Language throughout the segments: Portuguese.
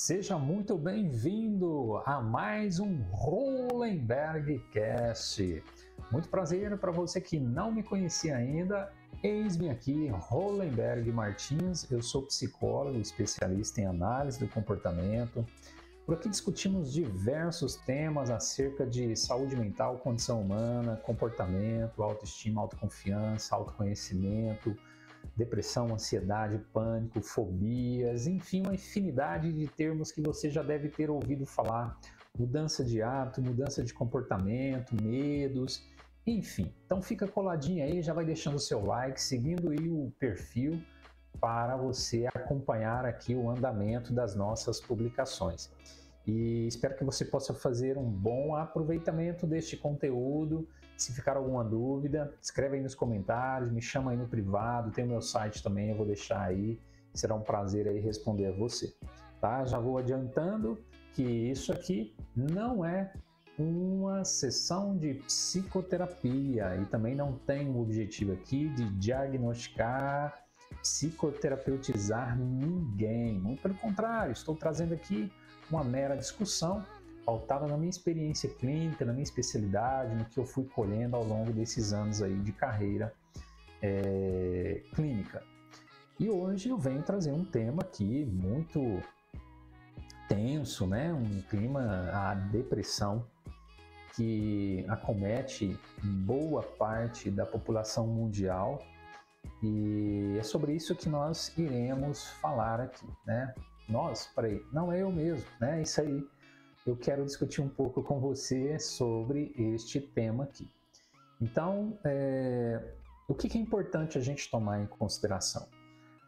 Seja muito bem-vindo a mais um Hollenberg Cast. Muito prazer para você que não me conhecia ainda. Eis-me aqui, Hollenberg Martins. Eu sou psicólogo, especialista em análise do comportamento. Por aqui discutimos diversos temas acerca de saúde mental, condição humana, comportamento, autoestima, autoconfiança, autoconhecimento, depressão, ansiedade, pânico, fobias, enfim, uma infinidade de termos que você já deve ter ouvido falar. Mudança de hábito, mudança de comportamento, medos, enfim. Então fica coladinho aí, já vai deixando o seu like, seguindo aí o perfil para você acompanhar aqui o andamento das nossas publicações. E espero que você possa fazer um bom aproveitamento deste conteúdo. Se ficar alguma dúvida, escreve aí nos comentários, me chama aí no privado, tem o meu site também, eu vou deixar aí. Será um prazer aí responder a você, tá? Já vou adiantando que isso aqui não é uma sessão de psicoterapia e também não tem o objetivo aqui de diagnosticar, psicoterapeutizar ninguém. Muito pelo contrário, estou trazendo aqui uma mera discussão pautada na minha experiência clínica, na minha especialidade, no que eu fui colhendo ao longo desses anos aí de carreira clínica. E hoje eu venho trazer um tema aqui muito tenso, né? Um clima, a depressão, que acomete boa parte da população mundial, e é sobre isso que nós iremos falar aqui, né? Não é eu mesmo, né? Isso aí, eu quero discutir um pouco com você sobre este tema aqui. Então, o que é importante a gente tomar em consideração?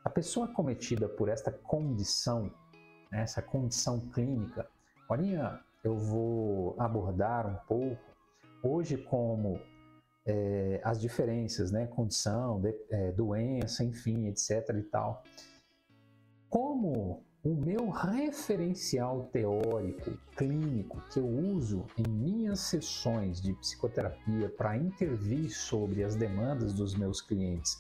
A pessoa acometida por esta condição, né, essa condição clínica, olha, eu vou abordar um pouco hoje como as diferenças, né, condição, doença, enfim, etc. e tal. Como o meu referencial teórico, clínico, que eu uso em minhas sessões de psicoterapia para intervir sobre as demandas dos meus clientes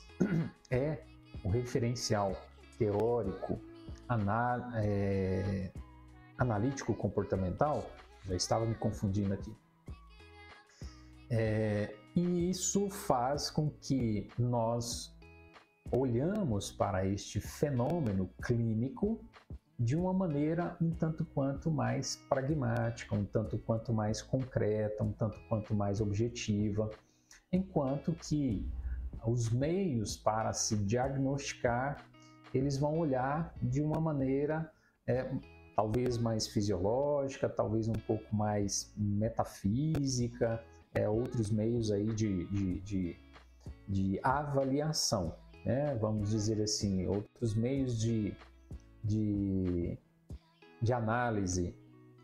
é o referencial teórico analítico-comportamental, já estava me confundindo aqui. E isso faz com que nós olhamos para este fenômeno clínico de uma maneira um tanto quanto mais pragmática, um tanto quanto mais concreta, um tanto quanto mais objetiva, enquanto que os meios para se diagnosticar, eles vão olhar de uma maneira talvez mais fisiológica, talvez um pouco mais metafísica, outros meios aí de avaliação, né? Vamos dizer assim, outros meios de análise,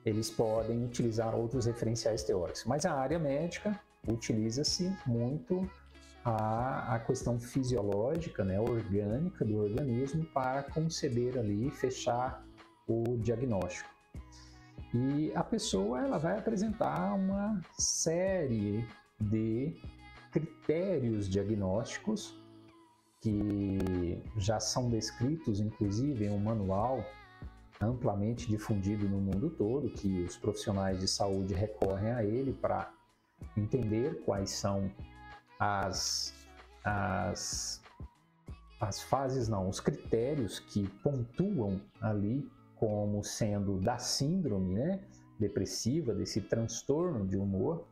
eles podem utilizar outros referenciais teóricos, mas a área médica utiliza-se muito a questão fisiológica, né, orgânica do organismo para conceber ali, fechar o diagnóstico. E a pessoa, ela vai apresentar uma série de critérios diagnósticos que já são descritos, inclusive, em um manual amplamente difundido no mundo todo, que os profissionais de saúde recorrem a ele para entender quais são os critérios que pontuam ali como sendo da síndrome, né, depressiva, desse transtorno de humor.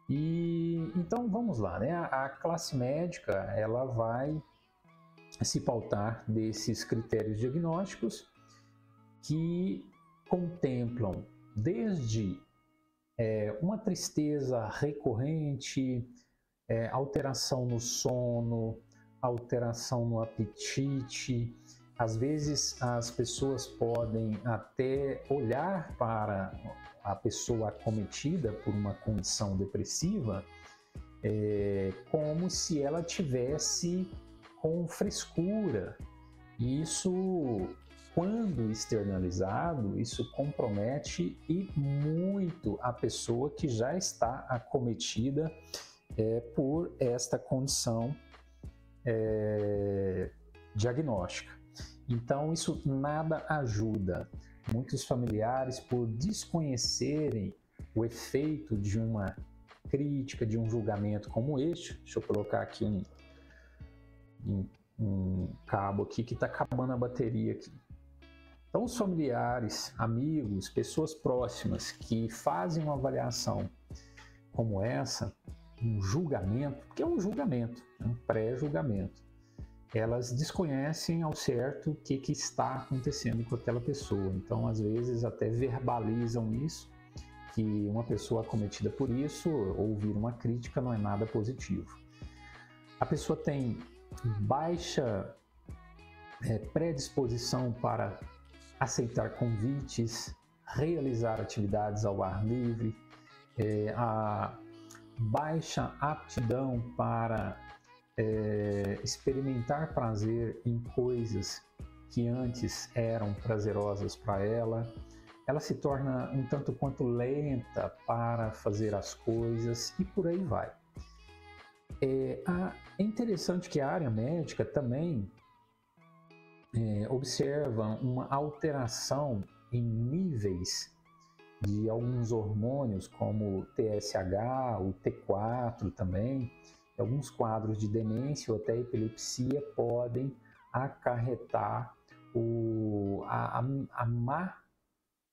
E então vamos lá, né? A classe médica, ela vai se pautar desses critérios diagnósticos que contemplam desde uma tristeza recorrente, alteração no sono, alteração no apetite. Às vezes as pessoas podem até olhar para a pessoa acometida por uma condição depressiva como se ela tivesse com frescura. E isso, quando externalizado, isso compromete e muito a pessoa que já está acometida por esta condição diagnóstica. Então, isso nada ajuda. muitos familiares, por desconhecerem o efeito de uma crítica, de um julgamento como este. Deixa eu colocar aqui um cabo aqui que está acabando a bateria aqui. Então, os familiares, amigos, pessoas próximas que fazem uma avaliação como essa, um julgamento, porque é um julgamento, um pré-julgamento, elas desconhecem ao certo o que está acontecendo com aquela pessoa. Então, às vezes, até verbalizam isso, que uma pessoa acometida por isso, ouvir uma crítica não é nada positivo. A pessoa tem baixa predisposição para aceitar convites, realizar atividades ao ar livre, a baixa aptidão para experimentar prazer em coisas que antes eram prazerosas para ela. Ela se torna um tanto quanto lenta para fazer as coisas e por aí vai. É interessante que a área médica também observa uma alteração em níveis de alguns hormônios, como o TSH, o T4 também. Alguns quadros de demência ou até epilepsia podem acarretar a má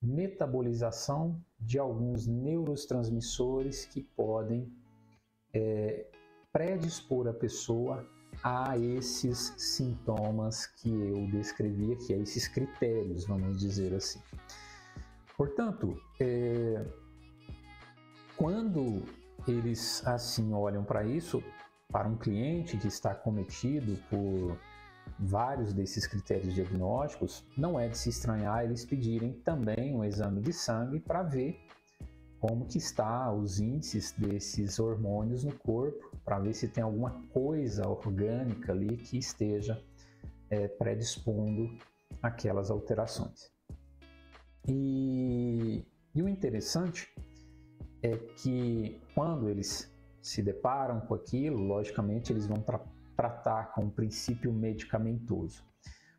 metabolização de alguns neurotransmissores que podem predispor a pessoa a esses sintomas que eu descrevi aqui, a esses critérios, vamos dizer assim. Portanto, quando eles assim olham para isso, para um cliente que está acometido por vários desses critérios diagnósticos, não é de se estranhar eles pedirem também um exame de sangue para ver como que está os índices desses hormônios no corpo, para ver se tem alguma coisa orgânica ali que esteja predispondo aquelas alterações. E o interessante é que quando eles se deparam com aquilo, logicamente eles vão tratar com o princípio medicamentoso.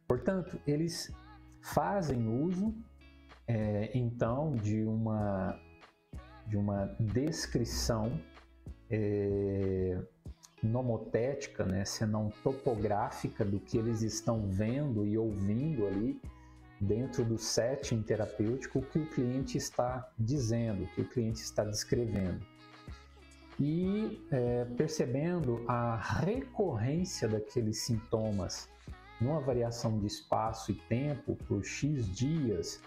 Portanto, eles fazem uso então de uma descrição nomotética, né, senão topográfica, do que eles estão vendo e ouvindo ali dentro do setting terapêutico, o que o cliente está dizendo, o que o cliente está descrevendo. E percebendo a recorrência daqueles sintomas numa variação de espaço e tempo por X dias,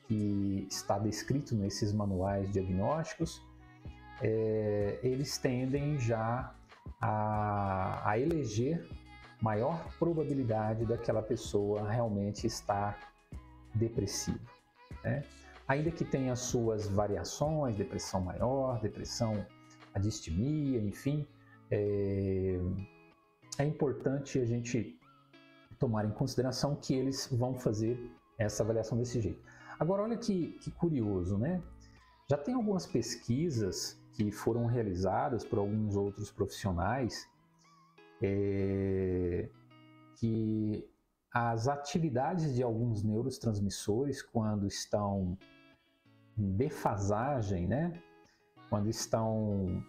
que está descrito nesses manuais diagnósticos, eles tendem já a eleger maior probabilidade daquela pessoa realmente estar depressiva, né? Ainda que tenha suas variações, depressão maior, depressão, a distimia, enfim, é importante a gente tomar em consideração que eles vão fazer essa avaliação desse jeito. Agora, olha que curioso, né? Já tem algumas pesquisas que foram realizadas por alguns outros profissionais que as atividades de alguns neurotransmissores, quando estão em defasagem, né? Quando estão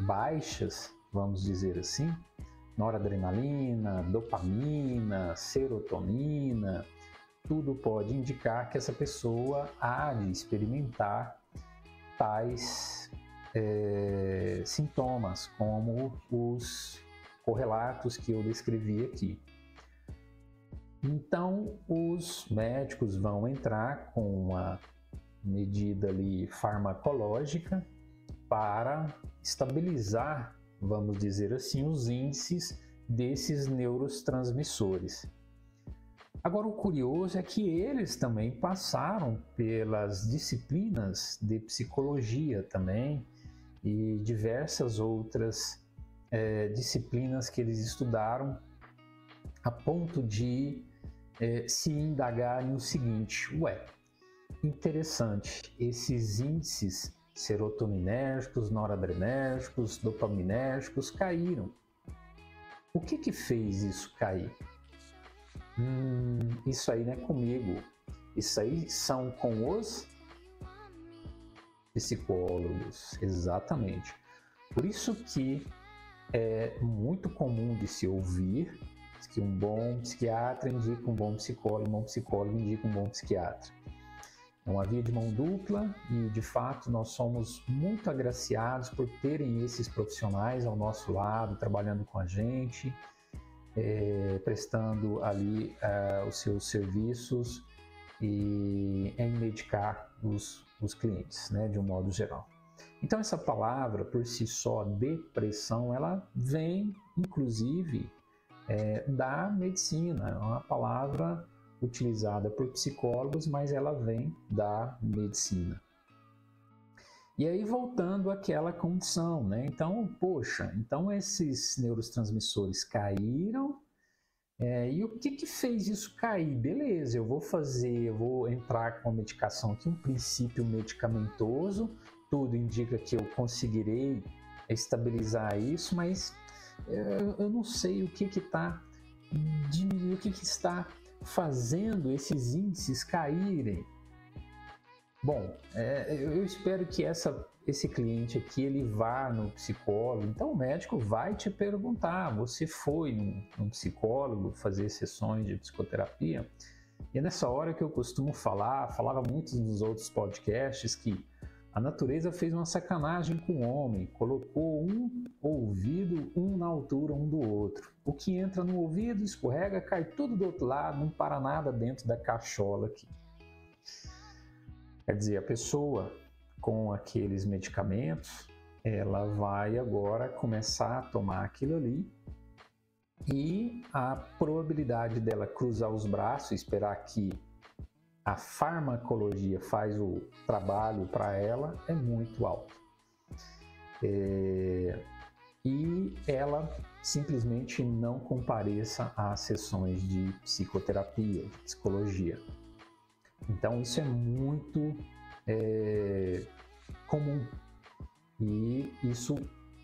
baixas, vamos dizer assim, noradrenalina, dopamina, serotonina, tudo pode indicar que essa pessoa há de experimentar tais sintomas, como os correlatos que eu descrevi aqui. Então, os médicos vão entrar com uma medida ali farmacológica para estabilizar, vamos dizer assim, os índices desses neurotransmissores. Agora, o curioso é que eles também passaram pelas disciplinas de psicologia também e diversas outras disciplinas que eles estudaram, a ponto de se indagarem o seguinte: interessante, esses índices serotoninérgicos, noradrenérgicos, dopaminérgicos caíram. O que fez isso cair? Isso aí não é comigo. Isso aí são com os psicólogos, exatamente. Por isso que é muito comum de se ouvir que um bom psiquiatra indica um bom psicólogo indica um bom psiquiatra. É uma via de mão dupla e, de fato, nós somos muito agraciados por terem esses profissionais ao nosso lado, trabalhando com a gente, prestando ali os seus serviços e em medicar os clientes, né, de um modo geral. Então, essa palavra, por si só, depressão, ela vem, inclusive, da medicina. É uma palavra utilizada por psicólogos, mas ela vem da medicina. E aí, voltando àquela condição, né? Então, então esses neurotransmissores caíram, e o que fez isso cair? Beleza, eu vou entrar com a medicação aqui, um princípio medicamentoso, tudo indica que eu conseguirei estabilizar isso, mas eu não sei o que está diminuindo, o que está fazendo esses índices caírem. Bom, eu espero que esse cliente aqui ele vá no psicólogo. Então o médico vai te perguntar: você foi num psicólogo fazer sessões de psicoterapia? E é nessa hora que eu costumo falava muito nos outros podcasts, que a natureza fez uma sacanagem com o homem, colocou um ouvido na altura um do outro. O que entra no ouvido escorrega, cai tudo do outro lado, não para nada dentro da cachola aqui. Quer dizer, a pessoa com aqueles medicamentos, ela vai agora começar a tomar aquilo ali e a probabilidade dela cruzar os braços e esperar que a farmacologia faz o trabalho para ela é muito alto. E ela simplesmente não compareça às sessões de psicoterapia, de psicologia. Então isso é muito comum e isso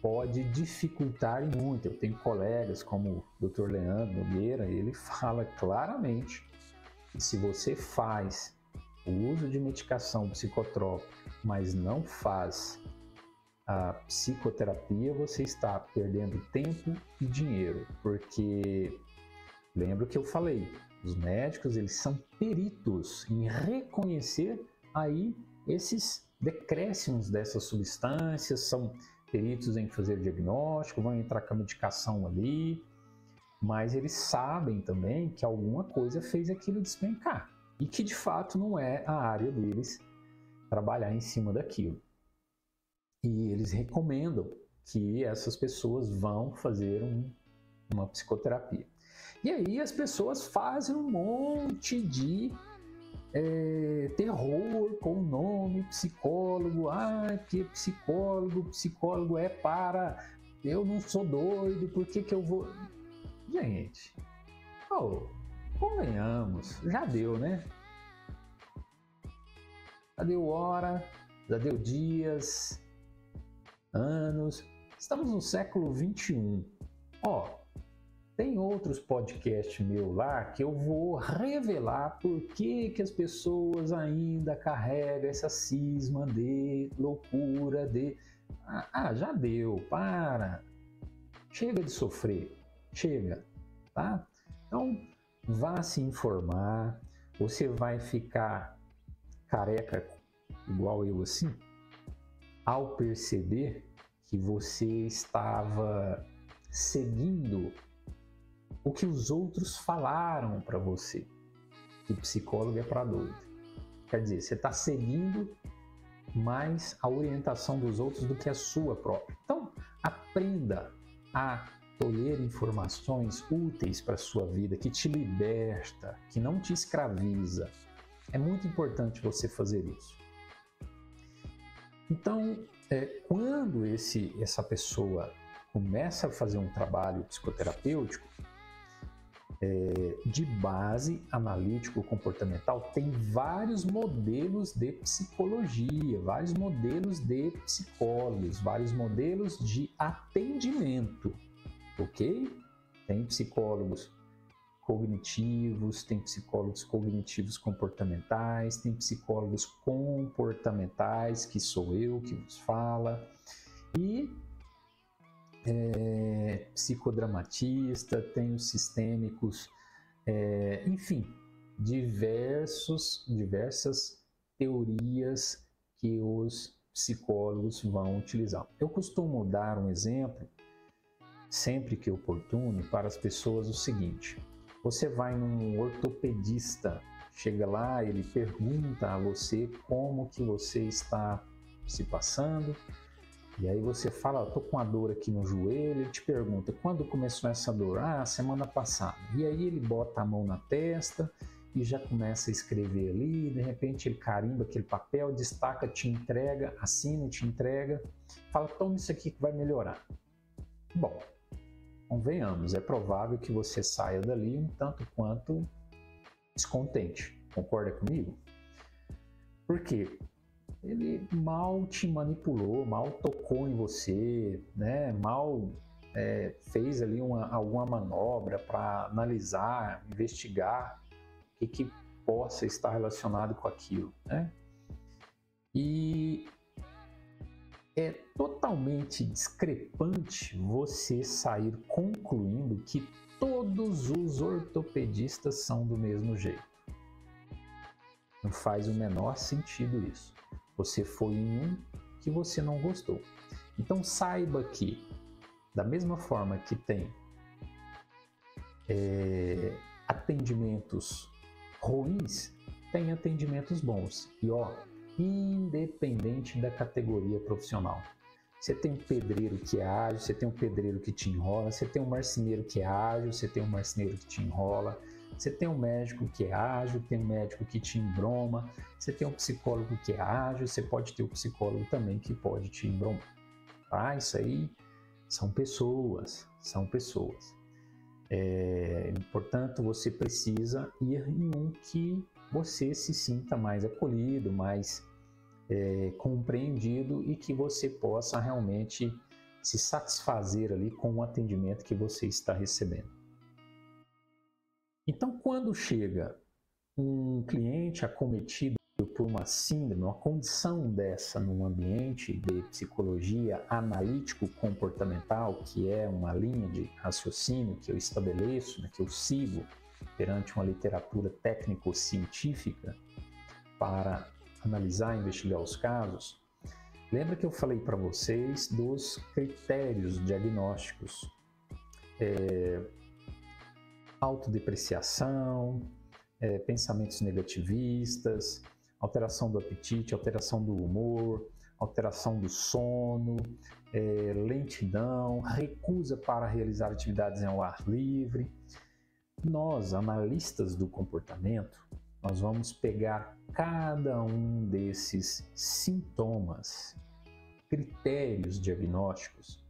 pode dificultar muito. Eu tenho colegas como o Dr. Leandro Nogueira, ele fala claramente que se você faz o uso de medicação psicotrópica, mas não faz a psicoterapia, você está perdendo tempo e dinheiro, porque lembra que eu falei, os médicos eles são peritos em reconhecer aí esses decréscimos dessas substâncias, são peritos em fazer diagnóstico, vão entrar com a medicação ali, mas eles sabem também que alguma coisa fez aquilo despencar e que de fato não é a área deles trabalhar em cima daquilo. E eles recomendam que essas pessoas vão fazer uma psicoterapia. E aí as pessoas fazem um monte de terror com o nome psicólogo. Que psicólogo é para... Eu não sou doido, por que eu vou... Gente, convenhamos, já deu, né? Já deu hora, já deu dias, anos. Estamos no século 21. Tem outros podcasts meus lá que eu vou revelar por que as pessoas ainda carregam essa cisma de loucura, de... já deu, para. Chega de sofrer, chega, tá? Então, vá se informar. Você vai ficar careca igual eu assim, ao perceber que você estava seguindo o que os outros falaram para você, que psicólogo é para doido. Quer dizer, você está seguindo mais a orientação dos outros do que a sua própria. Então, aprenda a colher informações úteis para a sua vida, que te liberta, que não te escraviza. É muito importante você fazer isso. Então, quando essa pessoa começa a fazer um trabalho psicoterapêutico, de base analítico-comportamental, tem vários modelos de psicologia, vários modelos de psicólogos, vários modelos de atendimento, ok? Tem psicólogos cognitivos, tem psicólogos cognitivos comportamentais, tem psicólogos comportamentais, que sou eu que vos fala, e psicodramatista, tem os sistêmicos, enfim, diversas teorias que os psicólogos vão utilizar. Eu costumo dar um exemplo, sempre que oportuno, para as pessoas o seguinte: você vai num ortopedista, chega lá, ele pergunta a você como que você está se passando, e aí você fala, estou com uma dor aqui no joelho, ele te pergunta, quando começou essa dor? Ah, semana passada. E aí ele bota a mão na testa e já começa a escrever ali, de repente ele carimba aquele papel, destaca, te entrega, assina e te entrega, fala, toma isso aqui que vai melhorar. Bom, convenhamos, é provável que você saia dali um tanto quanto descontente. Concorda comigo? Por quê? Ele mal te manipulou, mal tocou em você, né? Mal fez ali alguma manobra para analisar, investigar o que possa estar relacionado com aquilo, né? E é totalmente discrepante você sair concluindo que todos os ortopedistas são do mesmo jeito. Não faz o menor sentido isso. Você foi em um que você não gostou. Então saiba que, da mesma forma que tem atendimentos ruins, tem atendimentos bons. E independente da categoria profissional. Você tem um pedreiro que é ágil, você tem um pedreiro que te enrola, você tem um marceneiro que é ágil, você tem um marceneiro que te enrola, você tem um médico que é ágil, tem um médico que te embroma, você tem um psicólogo que é ágil, você pode ter um psicólogo também que pode te embromar. Tá? Isso aí são pessoas, portanto, você precisa ir em um que você se sinta mais acolhido, mais compreendido e que você possa realmente se satisfazer ali com o atendimento que você está recebendo. Então, quando chega um cliente acometido por uma síndrome, uma condição dessa num ambiente de psicologia analítico-comportamental, que é uma linha de raciocínio que eu estabeleço, né, que eu sigo perante uma literatura técnico-científica para analisar e investigar os casos, lembra que eu falei para vocês dos critérios diagnósticos? Autodepreciação, pensamentos negativistas, alteração do apetite, alteração do humor, alteração do sono, lentidão, recusa para realizar atividades ao ar livre. Nós, analistas do comportamento, nós vamos pegar cada um desses sintomas, critérios diagnósticos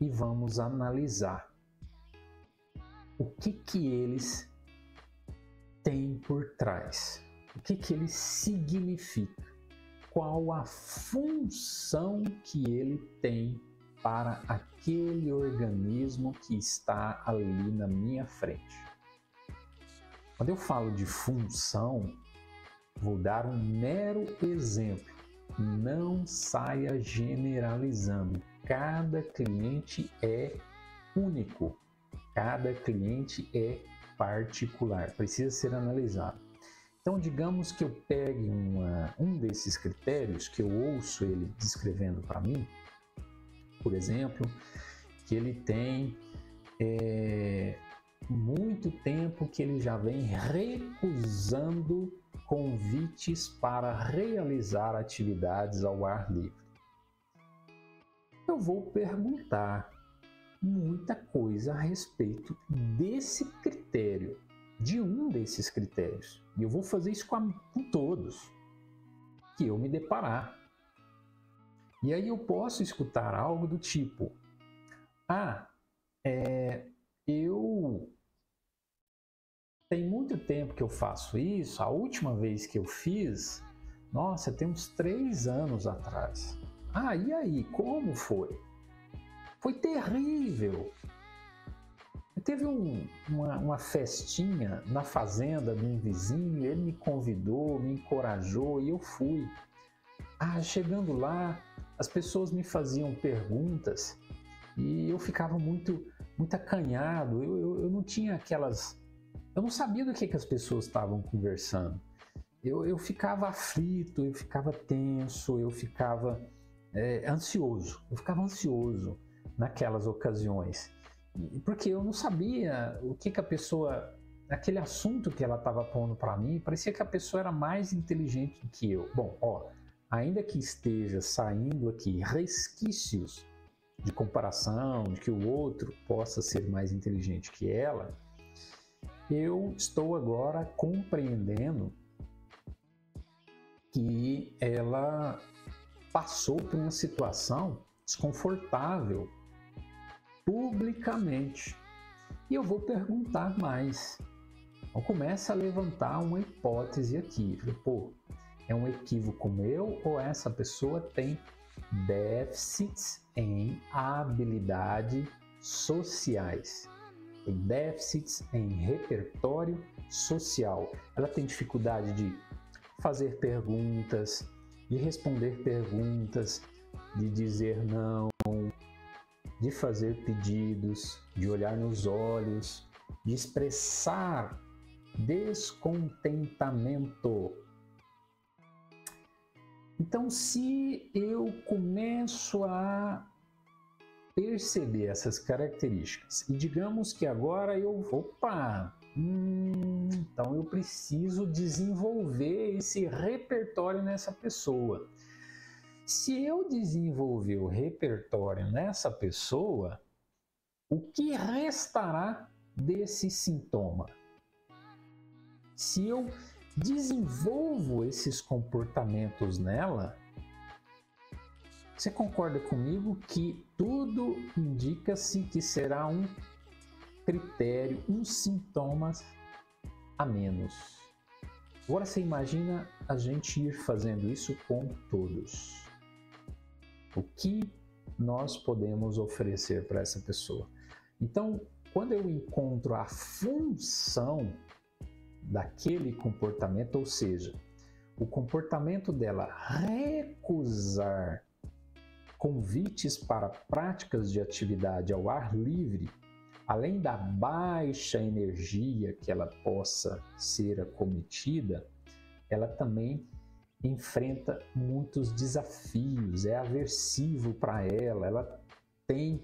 e vamos analisar o que eles têm por trás, o que eles significam, qual a função que ele tem para aquele organismo que está ali na minha frente. Quando eu falo de função, vou dar um mero exemplo. Não saia generalizando. Cada cliente é único. Cada cliente é particular. Precisa ser analisado. Então, digamos que eu pegue um desses critérios, que eu ouço ele descrevendo para mim, por exemplo, que ele tem muito tempo que ele já vem recusando convites para realizar atividades ao ar livre. Eu vou perguntar muita coisa a respeito desse critério, de um desses critérios. E eu vou fazer isso com todos que eu me deparar. E aí eu posso escutar algo do tipo: eu tem muito tempo que eu faço isso, a última vez que eu fiz, nossa, tem uns 3 anos atrás. E aí, como foi? Foi terrível. Teve uma festinha na fazenda de um vizinho, ele me convidou, me encorajou e eu fui. Chegando lá, as pessoas me faziam perguntas e eu ficava muito acanhado, eu não tinha aquelas... Eu não sabia do que as pessoas estavam conversando. Eu ficava aflito, eu ficava tenso, eu ficava ansioso. Eu ficava ansioso naquelas ocasiões. Porque eu não sabia o que a pessoa... Aquele assunto que ela estava pondo para mim, parecia que a pessoa era mais inteligente do que eu. Bom, ainda que esteja saindo aqui resquícios de comparação, de que o outro possa ser mais inteligente que ela, eu estou agora compreendendo que ela passou por uma situação desconfortável publicamente. E eu vou perguntar mais. Então começa a levantar uma hipótese aqui. Pô, é um equívoco meu ou essa pessoa tem déficits em habilidades sociais? Tem déficits em repertório social. Ela tem dificuldade de fazer perguntas, de responder perguntas, de dizer não, de fazer pedidos, de olhar nos olhos, de expressar descontentamento. Então, se eu começo a perceber essas características e digamos que agora então eu preciso desenvolver esse repertório nessa pessoa. Se eu desenvolver o repertório nessa pessoa, o que restará desse sintoma? Se eu desenvolvo esses comportamentos nela, você concorda comigo que tudo indica-se que será um critério, um sintoma a menos. Agora você imagina a gente ir fazendo isso com todos. O que nós podemos oferecer para essa pessoa? Então, quando eu encontro a função daquele comportamento, ou seja, o comportamento dela recusar convites para práticas de atividade ao ar livre, além da baixa energia que ela possa ser acometida, ela também enfrenta muitos desafios, é aversivo para ela tem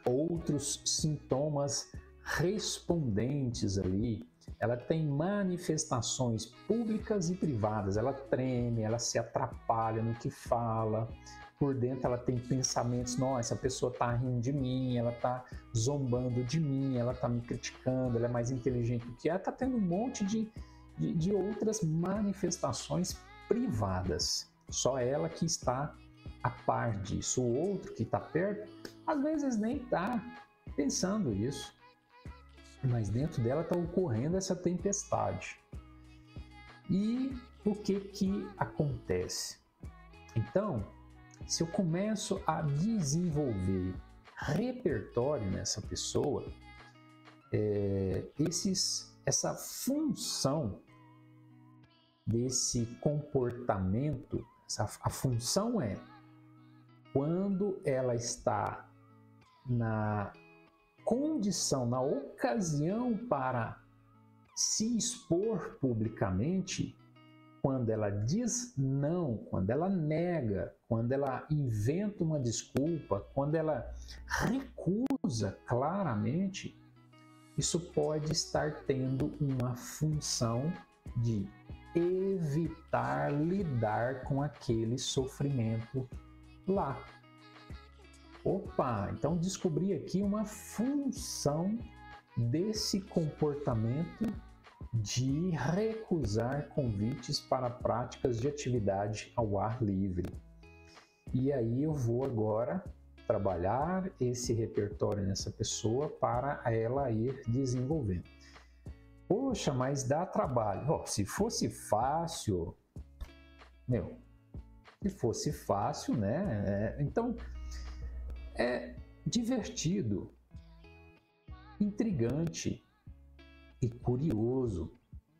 outros sintomas respondentes ali, ela tem manifestações públicas e privadas, ela treme, ela se atrapalha no que fala, por dentro ela tem pensamentos, nossa, essa pessoa está rindo de mim, ela está zombando de mim, ela está me criticando, ela é mais inteligente do que ela, está tendo um monte de outras manifestações privadas. Só ela que está a par disso. O outro que está perto, às vezes nem está pensando isso, mas dentro dela está ocorrendo essa tempestade. E o que acontece? Então, se eu começo a desenvolver repertório nessa pessoa, essa função desse comportamento, a função é quando ela está na condição, na ocasião para se expor publicamente, quando ela diz não, quando ela nega, quando ela inventa uma desculpa, quando ela recusa claramente, isso pode estar tendo uma função de evitar lidar com aquele sofrimento lá. Opa, então descobri aqui uma função desse comportamento de recusar convites para práticas de atividade ao ar livre. E aí eu vou agora trabalhar esse repertório nessa pessoa para ela ir desenvolvendo. Poxa, mas dá trabalho. Se fosse fácil, se fosse fácil, né? Então, é divertido. intrigante e curioso,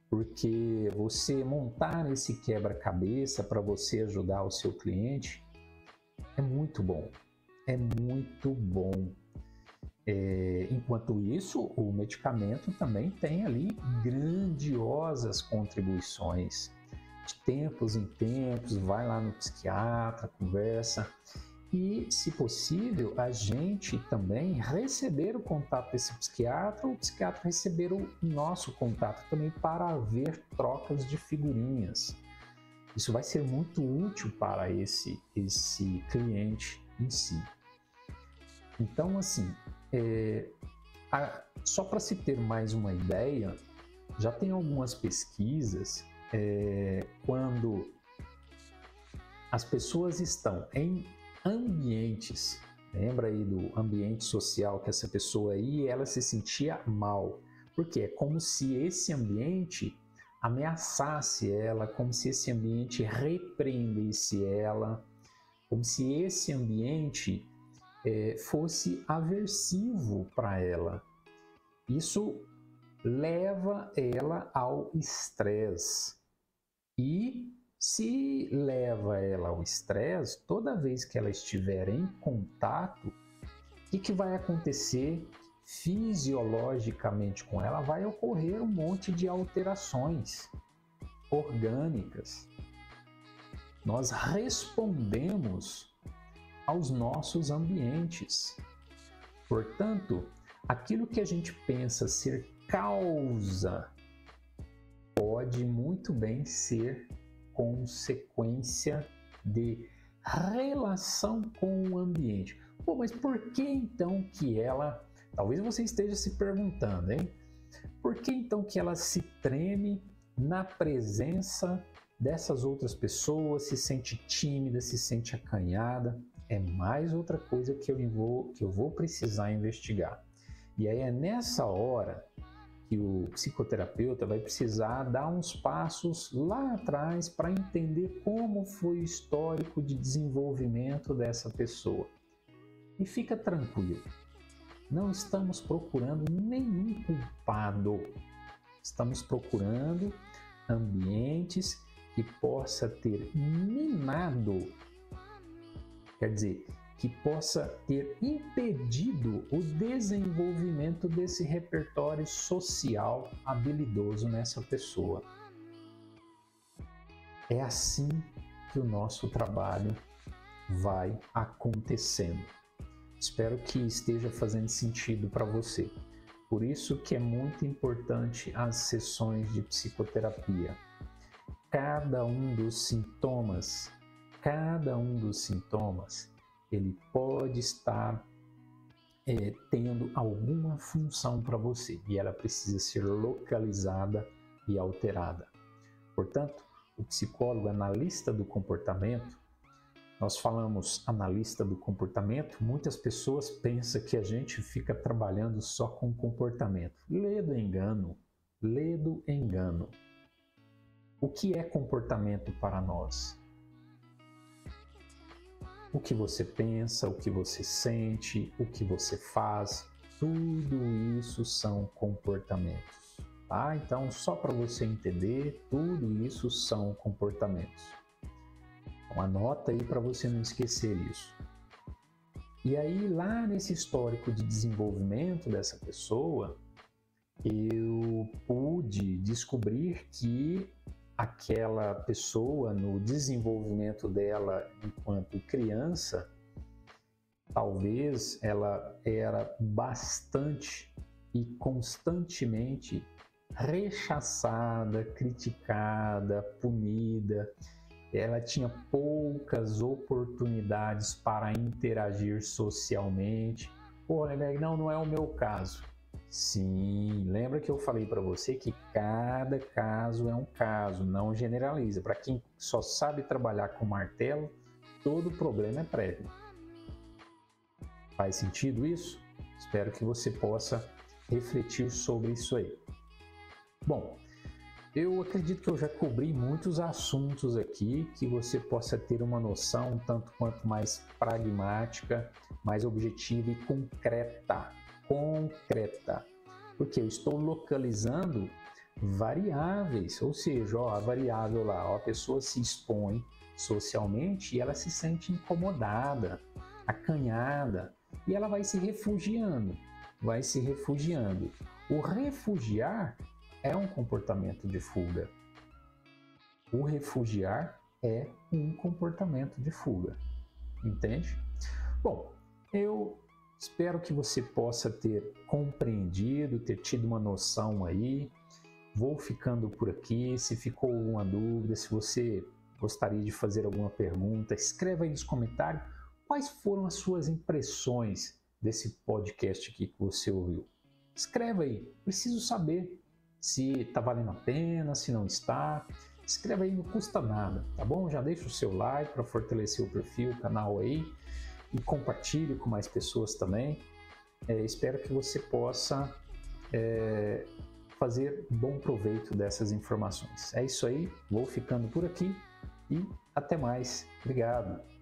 porque você montar esse quebra-cabeça para você ajudar o seu cliente é muito bom, é muito bom. Enquanto isso, o medicamento também tem ali grandiosas contribuições. De tempos em tempos, vai lá no psiquiatra, conversa e, se possível, a gente também receber o contato desse psiquiatra, ou o psiquiatra receber o nosso contato também para haver trocas de figurinhas. Isso vai ser muito útil para esse cliente em si. Então, assim, só para se ter mais uma ideia, já tem algumas pesquisas quando as pessoas estão em ambientes, lembra aí do ambiente social que essa pessoa aí, ela se sentia mal, porque é como se esse ambiente ameaçasse ela, como se esse ambiente repreendesse ela, como se esse ambiente fosse aversivo para ela. Isso leva ela ao estresse. E se leva ela ao estresse, toda vez que ela estiver em contato, o que vai acontecer fisiologicamente com ela? Vai ocorrer um monte de alterações orgânicas. Nós respondemos aos nossos ambientes. Portanto, aquilo que a gente pensa ser causa pode muito bem ser consequência de relação com o ambiente. Pô, mas por que então que ela... Talvez você esteja se perguntando, hein? Por que então que ela se treme na presença dessas outras pessoas, se sente tímida, se sente acanhada? É mais outra coisa que eu vou precisar investigar. E aí é nessa hora que o psicoterapeuta vai precisar dar uns passos lá atrás para entender como foi o histórico de desenvolvimento dessa pessoa. E fica tranquilo, não estamos procurando nenhum culpado, estamos procurando ambientes que possa ter minado, quer dizer, que possa ter impedido o desenvolvimento desse repertório social habilidoso nessa pessoa. É assim que o nosso trabalho vai acontecendo. Espero que esteja fazendo sentido para você. Por isso que é muito importante as sessões de psicoterapia. Cada um dos sintomas, ele pode estar tendo alguma função para você e ela precisa ser localizada e alterada. Portanto, o psicólogo analista do comportamento, nós falamos analista do comportamento, muitas pessoas pensam que a gente fica trabalhando só com comportamento. Ledo engano. O que é comportamento para nós? O que você pensa, o que você sente, o que você faz, tudo isso são comportamentos, tá? Então, só para você entender, tudo isso são comportamentos. Então, anota aí para você não esquecer isso. E aí, lá nesse histórico de desenvolvimento dessa pessoa, eu pude descobrir que aquela pessoa, no desenvolvimento dela enquanto criança, talvez ela era bastante e constantemente rechaçada, criticada, punida. Ela tinha poucas oportunidades para interagir socialmente. Pô, não é o meu caso. Sim, lembra que eu falei para você que cada caso é um caso, não generaliza. Para quem só sabe trabalhar com martelo, todo problema é prévio. Faz sentido isso? Espero que você possa refletir sobre isso aí. Bom, eu acredito que eu já cobri muitos assuntos aqui, que você possa ter uma noção um tanto quanto mais pragmática, mais objetiva e concreta. concreta, porque eu estou localizando variáveis, ou seja, ó, a variável lá, ó, a pessoa se expõe socialmente e ela se sente incomodada, acanhada, e ela vai se refugiando, vai se refugiando. O refugiar é um comportamento de fuga. O refugiar é um comportamento de fuga, entende? Bom, eu espero que você possa ter compreendido, ter tido uma noção aí. Vou ficando por aqui. Se ficou alguma dúvida, se você gostaria de fazer alguma pergunta, escreva aí nos comentários quais foram as suas impressões desse podcast aqui que você ouviu. Escreva aí, preciso saber se está valendo a pena, se não está. Escreva aí, não custa nada, tá bom? Já deixa o seu like para fortalecer o perfil, o canal aí, e compartilhe com mais pessoas também. Espero que você possa fazer bom proveito dessas informações. É isso aí, vou ficando por aqui e até mais. Obrigado.